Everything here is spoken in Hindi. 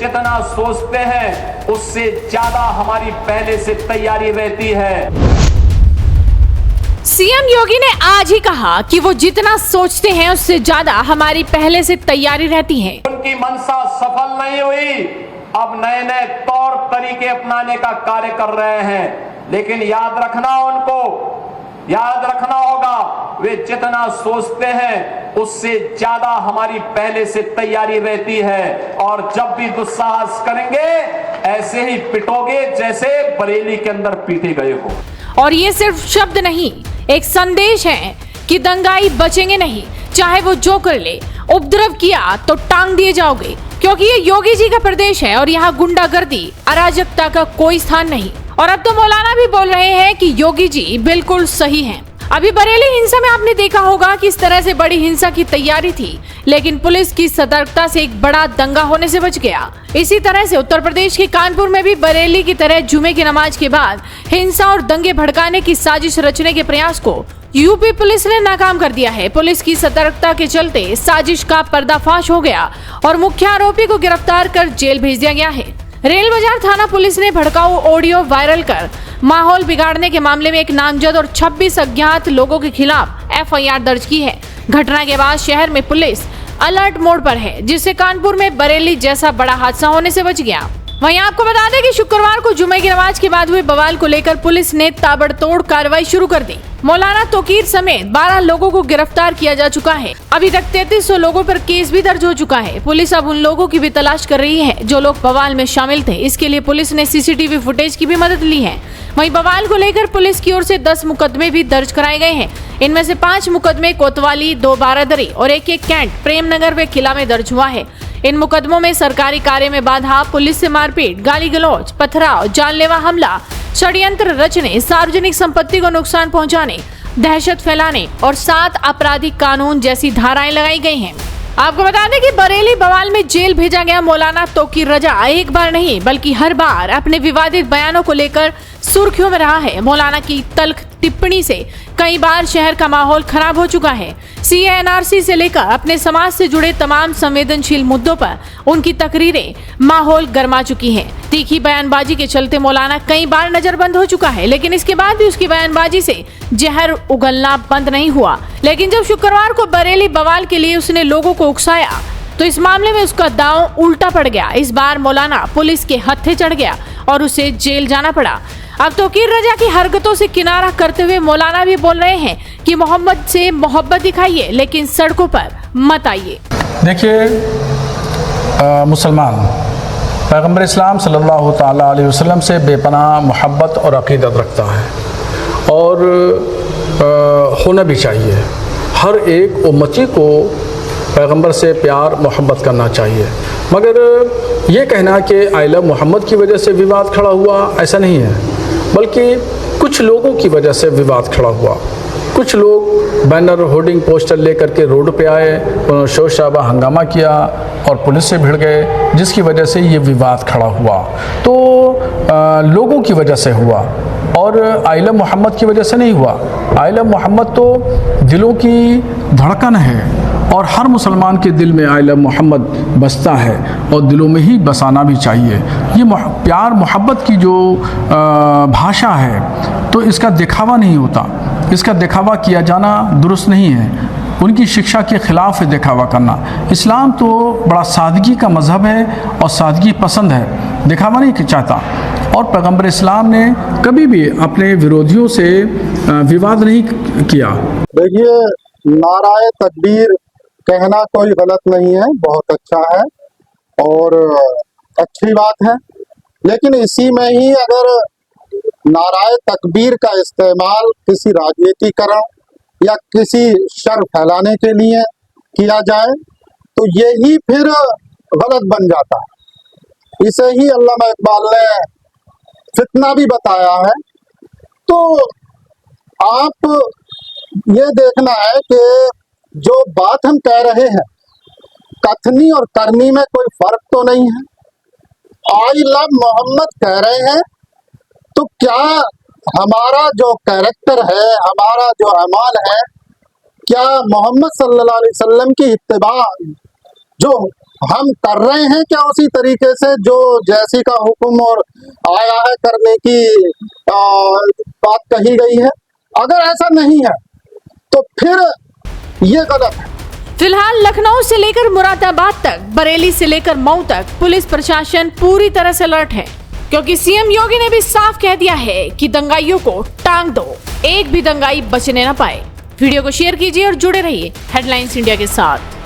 जितना सोचते हैं उससे ज्यादा हमारी पहले से तैयारी रहती है। सीएम योगी ने आज ही कहा कि वो जितना सोचते हैं उससे ज्यादा हमारी पहले से तैयारी रहती है। उनकी मंशा सफल नहीं हुई, अब नए नए तौर तरीके अपनाने का कार्य कर रहे हैं, लेकिन याद रखना होगा वे जितना सोचते हैं उससे ज्यादा हमारी पहले से तैयारी रहती है। और जब भी दुस्साहस करेंगे ऐसे ही पिटोगे जैसे बरेली के अंदर पीटे गए हो। और ये सिर्फ शब्द नहीं, एक संदेश है कि दंगाई बचेंगे नहीं, चाहे वो जो कर ले। उपद्रव किया तो टांग दिए जाओगे, क्योंकि ये योगी जी का प्रदेश है और यहाँ गुंडागर्दी अराजकता का कोई स्थान नहीं। और अब तो मौलाना भी बोल रहे हैं कि योगी जी बिल्कुल सही हैं। अभी बरेली हिंसा में आपने देखा होगा कि इस तरह से बड़ी हिंसा की तैयारी थी, लेकिन पुलिस की सतर्कता से एक बड़ा दंगा होने से बच गया। इसी तरह से उत्तर प्रदेश के कानपुर में भी बरेली की तरह जुमे की नमाज के बाद हिंसा और दंगे भड़काने की साजिश रचने के प्रयास को यूपी पुलिस ने नाकाम कर दिया है। पुलिस की सतर्कता के चलते साजिश का पर्दाफाश हो गया और मुख्य आरोपी को गिरफ्तार कर जेल भेज दिया गया है। रेल बाजार थाना पुलिस ने भड़काऊ ऑडियो वायरल कर माहौल बिगाड़ने के मामले में एक नामजद और 26 अज्ञात लोगों के खिलाफ एफआईआर दर्ज की है। घटना के बाद शहर में पुलिस अलर्ट मोड पर है, जिससे कानपुर में बरेली जैसा बड़ा हादसा होने से बच गया। वहीं आपको बता दें कि शुक्रवार को जुमे की नमाज के बाद हुए बवाल को लेकर पुलिस ने ताबड़तोड़ कार्रवाई शुरू कर दी। मौलाना तोकीर समेत 12 लोगों को गिरफ्तार किया जा चुका है। अभी तक 3300 लोगों पर केस भी दर्ज हो चुका है। पुलिस अब उन लोगों की भी तलाश कर रही है जो लोग बवाल में शामिल थे। इसके लिए पुलिस ने सीसीटीवी फुटेज की भी मदद ली है। वहीं बवाल को लेकर पुलिस की ओर से 10 मुकदमे भी दर्ज कराए गए हैं। इनमें से 5 मुकदमे कोतवाली, 2 बारादरी और एक कैंट प्रेमनगर व किला में दर्ज हुआ है। इन मुकदमों में सरकारी कार्य में बाधा, पुलिस से मारपीट, गाली गलौज, पथराव, जानलेवा हमला, षड्यंत्र रचने, सार्वजनिक संपत्ति को नुकसान पहुंचाने, दहशत फैलाने और 7 आपराधिक कानून जैसी धाराएं लगाई गई हैं। आपको बता दें कि बरेली बवाल में जेल भेजा गया मौलाना तोकीर रजा एक बार नहीं बल्कि हर बार अपने विवादित बयानों को लेकर सुर्खियों में रहा है। मौलाना की तल्ख टिप्पणी से कई बार शहर का माहौल खराब हो चुका है। सीएनआरसी से लेकर अपने समाज से जुड़े तमाम संवेदनशील मुद्दों पर उनकी तकरीरें माहौल गर्मा चुकी हैं। तीखी बयानबाजी के चलते मौलाना कई बार नजरबंद हो चुका है, लेकिन इसके बाद भी उसकी बयानबाजी से जहर उगलना बंद नहीं हुआ। लेकिन जब शुक्रवार को बरेली बवाल के लिए उसने लोगों को उकसाया तो इस मामले में उसका दांव उल्टा पड़ गया। इस बार मौलाना पुलिस के हत्थे चढ़ गया और उसे जेल जाना पड़ा। अब तोकीर रजा की हरकतों से किनारा करते हुए मौलाना भी बोल रहे हैं कि मोहम्मद से मोहब्बत दिखाइए, लेकिन सड़कों पर मत आइए। देखिए, मुसलमान पैगम्बर इस्लाम सल्लल्लाहु ताला अलैहि वसल्लम से बेपनाह मोहब्बत और अक़ीदत रखता है और होना भी चाहिए। हर एक उम्मती को पैगम्बर से प्यार मोहब्बत करना चाहिए। मगर ये कहना कि आई लव मोहम्मद की वजह से विवाद खड़ा हुआ, ऐसा नहीं है, बल्कि कुछ लोगों की वजह से विवाद खड़ा हुआ। कुछ लोग बैनर, होर्डिंग, पोस्टर लेकर के रोड पे आए, उन्होंने शोर शराबा हंगामा किया और पुलिस से भिड़ गए, जिसकी वजह से ये विवाद खड़ा हुआ। तो लोगों की वजह से हुआ और आई लव मोहम्मद की वजह से नहीं हुआ। आई लव मोहम्मद तो दिलों की धड़कन है और हर मुसलमान के दिल में आई लव मोहम्मद बसता है और दिलों में ही बसाना भी चाहिए। ये प्यार मोहब्बत की जो भाषा है, तो इसका दिखावा नहीं होता, इसका दिखावा किया जाना दुरुस्त नहीं है। उनकी शिक्षा के ख़िलाफ़ है दिखावा करना। इस्लाम तो बड़ा सादगी का मज़हब है और सादगी पसंद है, दिखावा नहीं चाहता। और पैगम्बर इस्लाम ने कभी भी अपने विरोधियों से विवाद नहीं किया। देखिए, नाराए तकबीर कहना कोई गलत नहीं है, बहुत अच्छा है और अच्छी बात है। लेकिन इसी में ही अगर नाराए तकबीर का इस्तेमाल किसी राजनीतिकरण या किसी शर फैलाने के लिए किया जाए तो यही फिर गलत बन जाता है। इसे ही अल्लामा इकबाल ने फितना भी बताया है। तो आप ये देखना है कि जो बात हम कह रहे हैं, कथनी और करनी में कोई फर्क तो नहीं है। आई लव मोहम्मद कह रहे हैं तो क्या हमारा जो कैरेक्टर है, हमारा जो अमाल है, क्या मोहम्मद सल्लल्लाहु अलैहि वसल्लम की इत्तिबा जो हम कर रहे हैं क्या उसी तरीके से जो जैसी का हुक्म और आया है करने की बात कही गई है? अगर ऐसा नहीं है तो फिर ये गलत है। फिलहाल लखनऊ से लेकर मुरादाबाद तक, बरेली से लेकर मऊ तक पुलिस प्रशासन पूरी तरह से अलर्ट है, क्योंकि सीएम योगी ने भी साफ कह दिया है कि दंगाइयों को टांग दो, एक भी दंगाई बचने न पाए। वीडियो को शेयर कीजिए और जुड़े रहिए हेडलाइंस इंडिया के साथ।